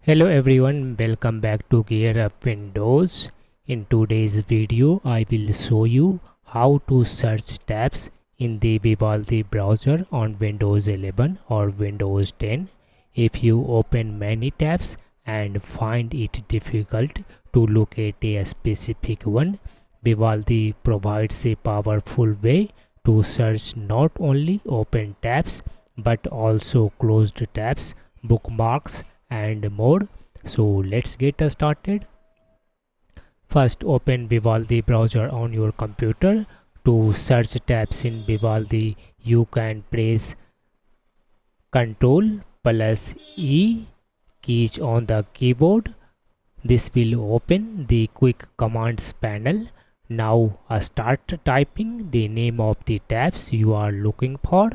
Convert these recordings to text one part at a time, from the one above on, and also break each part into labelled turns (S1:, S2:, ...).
S1: Hello everyone, welcome back to GearUpWindows. In today's video, I will show you how to search tabs in the Vivaldi browser on Windows 11 or Windows 10. If you open many tabs and find it difficult to locate a specific one, Vivaldi provides a powerful way to search not only open tabs but also closed tabs, bookmarks, and more. So let's get started. First, open Vivaldi browser on your computer. To search tabs in Vivaldi, you can press Ctrl plus E keys on the keyboard. This will open the quick commands panel. Now start typing the name of the tabs you are looking for.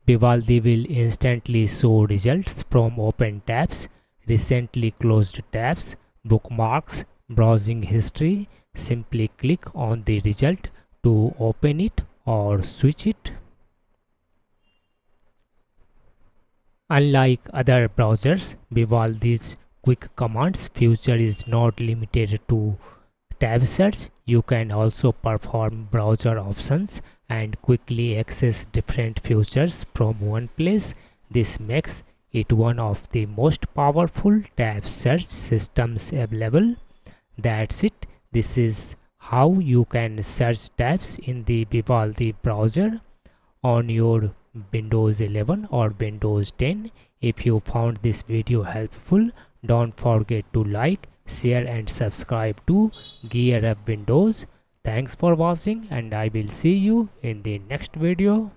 S1: Vivaldi will instantly show results from open tabs, recently closed tabs, bookmarks, browsing history. Simply click on the result to open it or switch it. Unlike other browsers, Vivaldi's quick commands feature is not limited to tab search. You can also perform browser options and quickly access different features from one place. This makes it one of the most powerful tab search systems available. That's it. This is how you can search tabs in the Vivaldi browser on your Windows 11 or Windows 10. If you found this video helpful, don't forget to like, share and subscribe to GearUpWindows. Thanks for watching and I will see you in the next video.